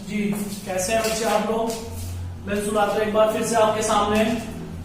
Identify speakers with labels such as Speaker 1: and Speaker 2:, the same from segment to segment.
Speaker 1: जी कैसे हैं बच्चे आप लोग। मैं सुनाता एक बार फिर से आपके सामने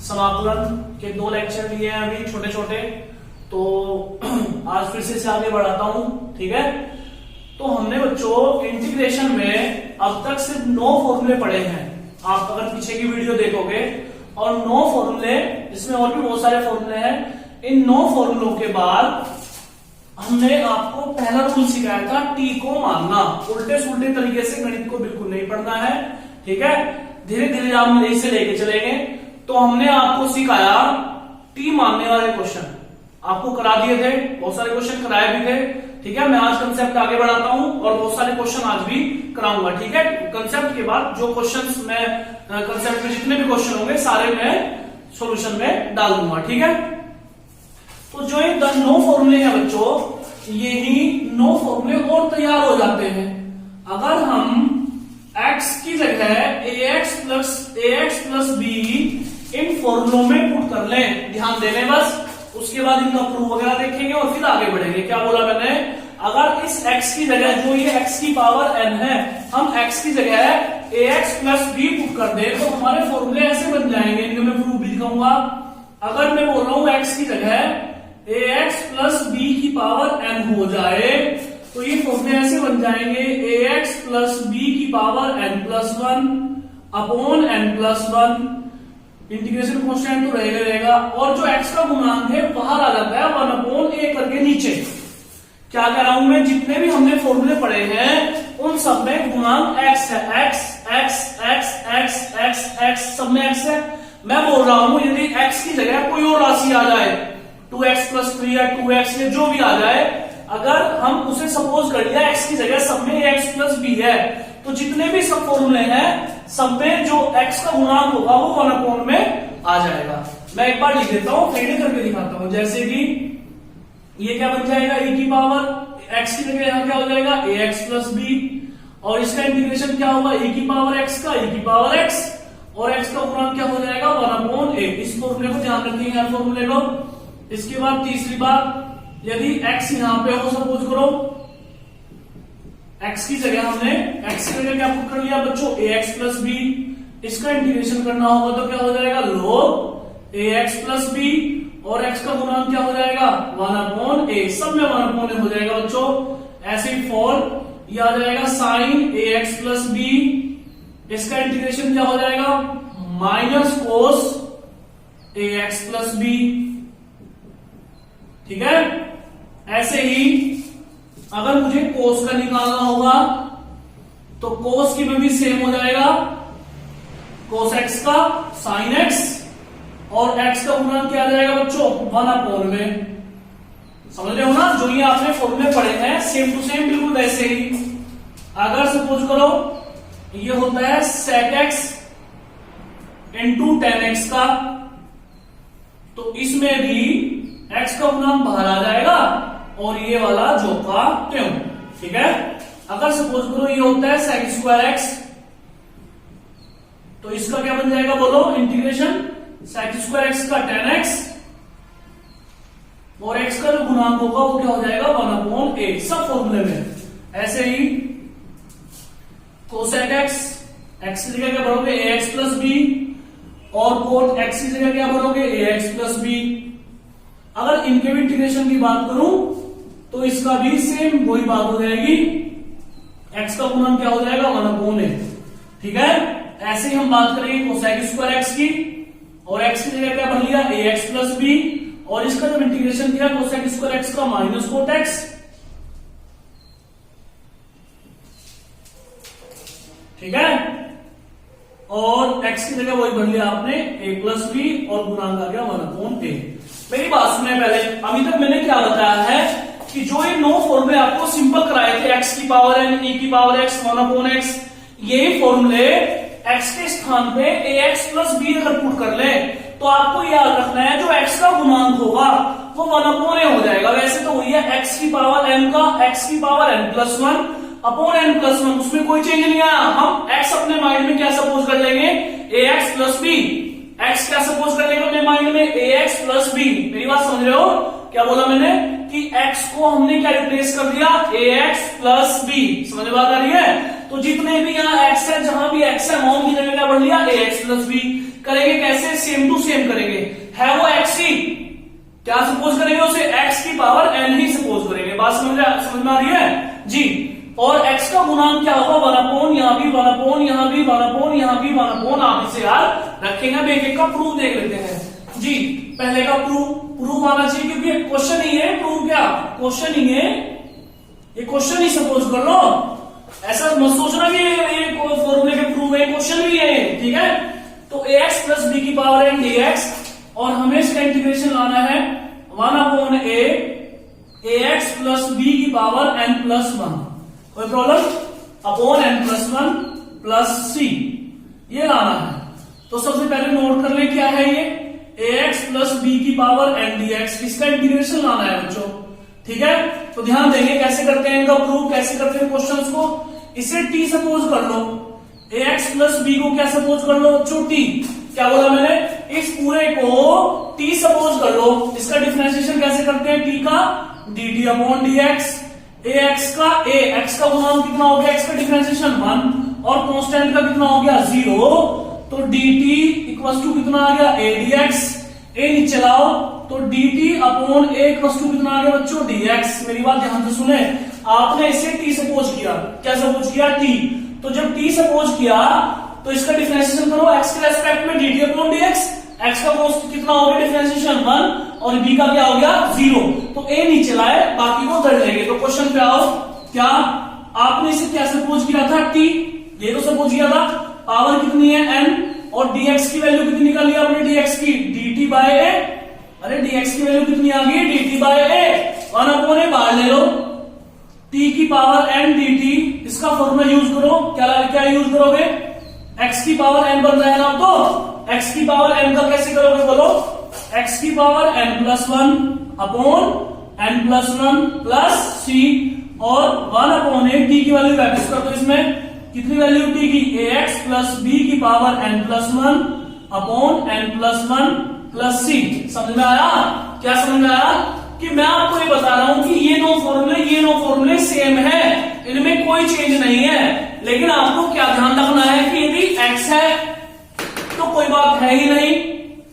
Speaker 1: समाकलन के 2 लेक्चर लिए हैं अभी छोटे छोटे, तो आज फिर से आगे बढ़ाता हूं। ठीक है, तो हमने बच्चों इंटीग्रेशन में अब तक सिर्फ 9 फॉर्मूले पढ़े हैं। आप अगर पीछे की वीडियो देखोगे और 9 फॉर्मूले, इसमें और भी बहुत सारे फॉर्मूले हैं। इन 9 फॉर्मूलों के बाद हमने आपको पहला रूल सिखाया था टी को मानना। उल्टे सुल्टे तरीके से गणित को बिल्कुल नहीं पढ़ना है। ठीक है, धीरे धीरे आप मेरे से लेके चलेंगे। तो हमने आपको सिखाया टी मानने वाले क्वेश्चन आपको करा दिए थे, बहुत सारे क्वेश्चन कराए भी थे। ठीक है, मैं आज कंसेप्ट आगे बढ़ाता हूं और बहुत सारे क्वेश्चन आज भी कराऊंगा। ठीक है, कंसेप्ट के बाद जो क्वेश्चन मैं कंसेप्ट में जितने भी क्वेश्चन होंगे सारे मैं सॉल्यूशन में डाल दूंगा। ठीक है, तो जो ये 9 फॉर्मूले हैं बच्चों, यही 9 फॉर्मूले और तैयार हो जाते हैं अगर हम x की जगह ax प्लस b इन फॉर्मूलों में पुट कर लें। ध्यान देने बस, उसके बाद इनका प्रूफ वगैरह देखेंगे और फिर आगे बढ़ेंगे। क्या बोला मैंने, अगर इस x की जगह जो ये x की पावर n है, हम x की जगह ax प्लस b पुट कर दें तो हमारे फॉर्मूले ऐसे बन जाएंगे। इनको मैं प्रूफ भी दिखाऊंगा। अगर मैं बोल रहा हूं x की जगह ax प्लस b की पावर n हो जाए तो ये फॉर्मूले ऐसे बन जाएंगे ax प्लस b की power n plus 1 upon n plus 1। Integration constant तो रहेगा और जो x का गुणांक है बाहर आ जाता है 1 अपॉन a करके नीचे। क्या कह रहा हूं मैं, जितने भी हमने फॉर्मूले पढ़े हैं उन सब में गुणांक x है। x x x x x x सब में x है। मैं बोल रहा हूं यदि x की जगह कोई और राशि आ जाए 2x प्लस 3 या 2x या जो भी आ जाए, अगर हम उसे सपोज कर लिया x की जगह सब में x प्लस b है, तो जितने भी सब फॉर्मूले हैं सब में जो x का गुणांक होगा वो 1 अपॉन में आ जाएगा। मैं एक बार लिख देता हूं, फेड करके दिखाता हूं। जैसे कि ये क्या बन जाएगा, e की पावर x की जगह यहां क्या हो जाएगा ax प्लस b, और इसका इंटीग्रेशन क्या होगा e की पावर x का e की पावर x, और x का गुणांक क्या हो जाएगा 1 अपॉन a। इस फॉर्मूले को ध्यान रखेंगे, हर फॉर्मूले को। इसके बाद तीसरी बात, यदि x यहां पे हो, सपोज करो x की जगह हमने x की जगह क्या पुट कर लिया बच्चों ax प्लस b, इसका इंटीग्रेशन करना होगा तो क्या हो जाएगा log ax प्लस b, और x का गुणांक क्या हो जाएगा 1 अपॉन a, सब में 1 अपॉन a हो जाएगा बच्चों। ऐसे ही फॉर ये आ जाएगा साइन ax प्लस b, इसका इंटीग्रेशन क्या हो जाएगा minus cos ax plus b। ठीक है, ऐसे ही अगर मुझे कोस का निकालना होगा तो कोस की में भी सेम हो जाएगा कोस x का साइन x, और x का गुणांक क्या आ जाएगा बच्चों 1 अपॉन में। समझ रहे हो ना, जो ये आपने फॉर्मूले पढ़े हैं सेम टू सेम बिल्कुल वैसे ही। अगर सपोज करो ये होता है sec x into tan x का, तो इसमें भी x का गुणांक बाहर आ जाएगा और ये वाला जो का त्यों। ठीक है, अगर सपोज करो ये होता है sec स्क्वायर x, तो इसका क्या बन जाएगा बोलो, इंटीग्रेशन sec स्क्वायर x का tan x, और x का जो गुणांक होगा वो क्या हो जाएगा 1 अपॉन a, सब फॉर्मूले में। ऐसे ही cosec x, x की जगह क्या भरोगे ax प्लस b, और cot x की जगह क्या भरोगे ax प्लस b। अगर इनके भी इंटीग्रेशन की बात करूं तो इसका भी सेम वही बात हो जाएगी, x का गुणांक क्या हो जाएगा 1 अपॉन a। ठीक है, ऐसे ही हम बात करेंगे कोसेक स्क्वायर x की, और x की जगह क्या भर लिया ax प्लस b, और इसका जब इंटीग्रेशन किया कोसेक स्क्वायर x का माइनस कोट x। ठीक है, और x की जगह वही भर लिया आपने a प्लस b, और गुणांक आ गया 1 अपॉन a। मेरी बात सुने पहले, अभी तक मैंने क्या बताया है कि जो ये 9 फॉर्मूले आपको सिंपल कराए थे x की पावर n e की पावर x 1 अपॉन x, यही फॉर्मूले x के स्थान पे ax प्लस b अगर पुट कर ले तो आपको याद रखना है जो x का गुणांक होगा वो 1 अपॉन a हो जाएगा। वैसे तो वही है x की पावर n का x की power n plus 1 upon n plus 1, उसमें कोई चेंज नहीं आया। हम x अपने माइंड में क्या सपोज कर लेंगे ax प्लस b, x क्या सपोज कर लेंगे अपने माइंड में ax प्लस b। मेरी बात समझ रहे हो, क्या बोला मैंने कि x को हमने क्या रिप्लेस कर दिया ax प्लस b। समझ में बात आ रही है, तो जितने भी यहाँ एक्स है, जहां भी एक्स है वहां की जगह क्या बढ़ लिया ए एक्स प्लस बी। करेंगे कैसे, सेम टू सेम करेंगे, है वो एक्स ही, क्या सपोज करेंगे उसे, एक्स की पावर एन ही सपोज करेंगे। बात समझ में आ रही है जी। और x का गुणांक क्या होगा, 1/, यहाँ भी 1/, यहाँ भी 1/, यहाँ भी 1/, आप इसे याद रखेंगे। अब एक एक का प्रूफ देख लेते हैं जी। पहले का प्रूफ आना चाहिए, क्योंकि ये क्वेश्चन ही है, प्रूफ क्या क्वेश्चन ही है, ये क्वेश्चन ही सपोज कर लो। ऐसा मत सोचना कि ये फॉर्मूले के प्रूफ है, क्वेश्चन भी है, ठीक है। तो ax प्लस बी की पावर एन dx, और हमें इसका इंटीग्रेशन लाना है 1/a ax प्लस बी की पावर n प्लस 1, कोई problem, upon n plus 1 plus c, ये लाना है। तो सबसे पहले नोट कर ले क्या है ये, ax प्लस बी की पावर n dx, इसका इंटीग्रेशन लाना है बच्चों, ठीक है। तो ध्यान देंगे कैसे करते हैं इनका प्रूफ, कैसे करते हैं क्वेश्चंस को। इसे t सपोज कर लो, ax प्लस बी को क्या सपोज कर लो बच्चों, t, क्या बोला मैंने, इस पूरे को t सपोज कर लो। इसका डिफरेंशिएशन कैसे करते हैं, t का dt अपॉन dx, ax का x का गुणांक कितना हो गया, x का डिफरेंशिएशन 1, और कांस्टेंट का कितना हो गया 0, तो dt इक्वल टू कितना आ गया a dx, a नीचे लाओ तो dt upon a equal to कितना आ गया बच्चों dx। मेरी बात ध्यान से सुने, आपने इसे t सपोज किया, क्या सपोज किया t, तो जब t सपोज किया तो इसका डिफरेंशिएशन करो x के रेस्पेक्ट में dt अपॉन dx, x का कितना हो गया डिफरेंशिएशन 1 और b का क्या हो गया 0, तो a नीचे लाए बाकी को उधर लेंगे। तो क्वेश्चन पे आओ, क्या आपने इसे क्या सपोज किया था t, ये तो सपोज किया था, पावर कितनी है n, और dx की वैल्यू कितनी निकाली आपने, dx की dt बाय a, अरे dx की वैल्यू कितनी आ गई dt बाय a, 1/a बाहर ले लो, t की पावर n dt, इसका फॉर्मूला यूज करो, क्या यूज करोगे, x की पावर n बन रहा है ना, तो x की पावर n का कैसे करोगे बोलो, x की power n plus 1 upon n plus 1 plus c, और 1/a t की वैल्यू वापस कर दो, इसमें कितनी वैल्यू t की, ax प्लस b की power n plus 1 upon n plus 1 plus c। समझ में आया, क्या समझ में आया, कि मैं आपको ये बता रहा हूं कि ये दो फॉर्मूले सेम है, इनमें कोई चेंज नहीं है, लेकिन आपको क्या ध्यान रखना है कि यदि x है तो कोई बात है ही नहीं,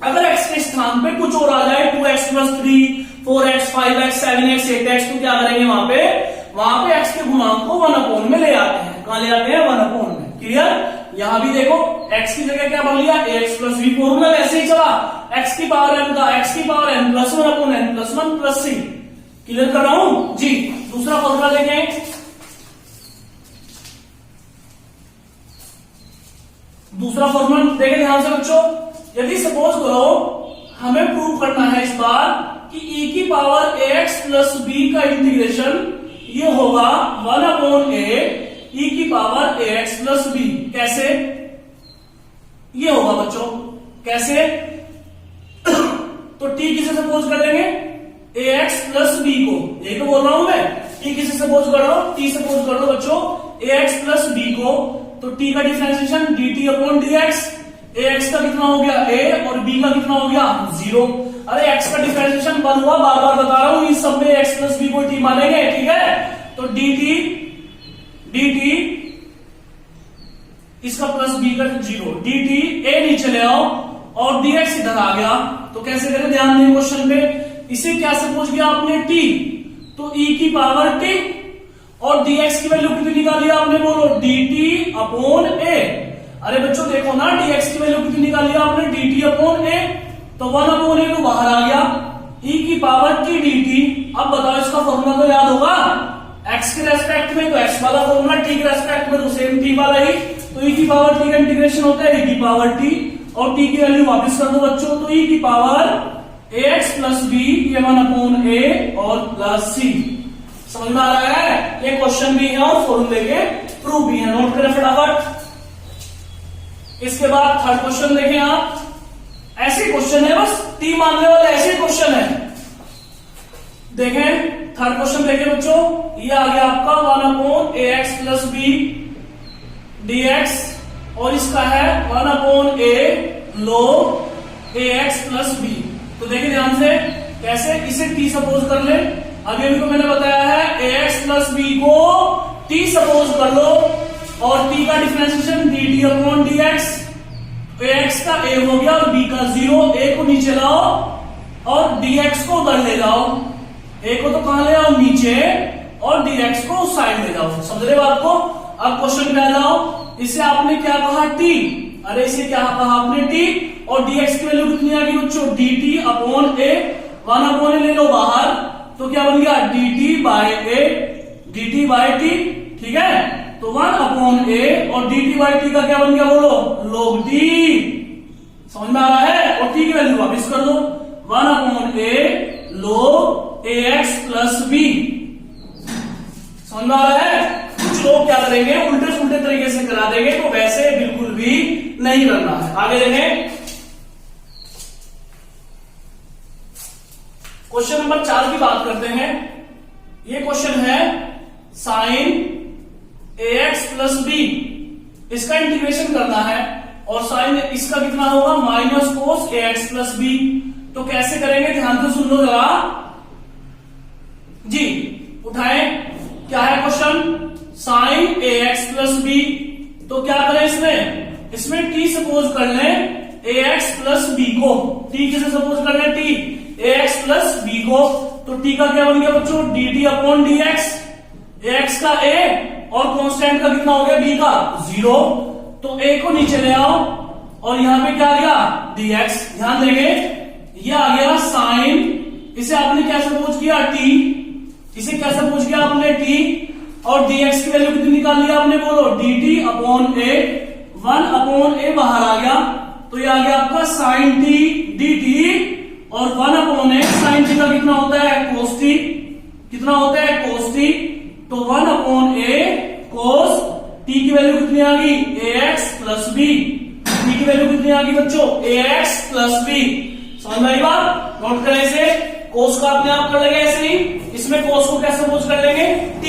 Speaker 1: अगर x के स्थान पे कुछ और आ जाए, 2x plus 3, 4x, 5x, 7x, 8x, तो क्या करेंगे वहां पे x के गुणांक को 1/, में ले आते हैं, कहां ले आते हैं 1/, में, क्लियर। यहां भी देखो x की जगह क्या बन लिया ax प्लस b, फॉर्मूला ऐसे ही चला, x की पावर n का x की power n plus 1 upon n plus 1 plus c, clear कर रहा हूं जी। दूसरा फॉर्मूला देखें, दूसरा फॉर्मूला देखें ध्यान से बच्चों, यदि सपोज करो हमें प्रूव करना है इस बार कि e की पावर ax प्लस b का इंटीग्रेशन ये होगा 1/a e की पावर ax प्लस b, कैसे ये होगा बच्चों, कैसे तो t किसे सपोज कर लेंगे, ax प्लस b को, यही तो बोल रहा हूं मैं, t किसे सपोज कर लो, t सपोज कर लो बच्चों ax प्लस b को, तो t का differentiation dt upon dx, ax का कितना हो गया a और b का कितना हो गया 0। अरे x का डिफरेंशिएशन 1 हुआ, बार बार बता रहा हूं, इस सब में x प्लस b को t मानेंगे, ठीक है। तो dt इसका प्लस b का 0, dt a नीचे ले आओ और dx इधर आ गया, तो कैसे करें, ध्यान दें क्वेश्चन पे, इसे क्या सपोज किया आपने t, तो e की पावर t, और dx की वैल्यू कितनी निकाली आपने, बोलो dt अपॉन a। अरे बच्चों देखो ना, dx की वैल्यू कितनी निकाली आपने, dt अपॉन a, तो 1/a तो बाहर आ गया, e की पावर t dt। अब बताओ इसका फॉर्मूला तो याद होगा, x के रेस्पेक्ट में तो x वाला फॉर्मूला, t के रेस्पेक्ट में तो सेम t वाला ही, तो e की पावर t का इंटीग्रेशन होता है e की पावर t, और t की वैल्यू वापस कर दो बच्चों, तो e की पावर ax प्लस b, ये 1/a और प्लस c। समझ में आ रहा है, ये क्वेश्चन भी है और फॉर्मूले के प्रूफ भी है, नोट करें फटाफट। इसके बाद थर्ड क्वेश्चन देखें आप, ऐसे क्वेश्चन है, बस t मानने वाले ऐसे क्वेश्चन है। देखें थर्ड क्वेश्चन देखें बच्चों, ये आ गया आपका 1/ax प्लस b dx, और इसका है 1/a log ax plus b। तो देखिए ध्यान से कैसे, इसे t सपोज कर ले, अभी को मैंने बताया है ax प्लस b को t सपोज कर लो, और टी का differentiation D T upon D x. X का ए हो गया और बी का 0। ए को नीचे लाओ और dx को उधर ले जाओ। ए को तो कहां ले आओ, नीचे, और dx को उस साइड ले जाओ। समझ रहे बात को? अब क्वेश्चन पे लाओ। इसे आपने क्या कहा, t। अरे इसे क्या कहा आपने, t। और dx की वैल्यू कितनी आ गई बच्चों, dt अपॉन ए। 1 अपॉन ए ले लो बाहर, तो क्या बन गया, dt बाय ए, dt बाय t। ठीक है, तो 1 अपॉन ए और dt बाय t का क्या बन गया, बोलो, log t। समझ में आ रहा है? और t की वैल्यू वापिस कर दो, 1 अपॉन ए log ax प्लस बी। समझ में आ रहा है? कुछ लोग क्या करेंगे, उल्टे उल्टे तरीके से करा देंगे, तो वैसे बिल्कुल भी नहीं करना है। आगे देखें, क्वेश्चन नंबर 4 की बात करते हैं। ये क्वेश्चन है साइन ax प्लस बी, इसका इंटीग्रेशन करना है और साइन इसका कितना होगा, minus cos ax plus B. तो कैसे करेंगे, ध्यान से सुन लो जरा जी। उठाएं, क्या है question, sine ax plus B. तो क्या करें इसमें t सपोज कर लें ax प्लस बी को। t किसे सपोज कर लें, t ax प्लस बी को। तो t का क्या बन गया बच्चों, dt अपॉन dx। ax का a और कांस्टेंट का कितना हो गया, b का 0। तो a को नीचे ले आओ और यहां पे क्या आ गया, dx। ध्यान देंगे, ये आ गया साइन, इसे आपने क्या सपोज किया, t। इसे क्या सपोज किया आपने, t। और dx की वैल्यू कितनी निकाल लिया आपने, बोलो, dt upon a। 1 upon a बाहर आ गया, तो ये आ गया आपका साइन t dt। और 1 अपॉन a साइन t का कितना होता है, cos t। कितना होता है, cos t। तो 1 अपॉन a cos t की वैल्यू कितनी आ गई, ax प्लस b। t की वैल्यू कितनी आ गई बच्चों, ax प्लस b। समझ में आई बात? नोट करें इसे, कोस का अपने आप कर लेंगे ऐसे ही। इसमें कोस को कैसे सपोज कर लेंगे, t।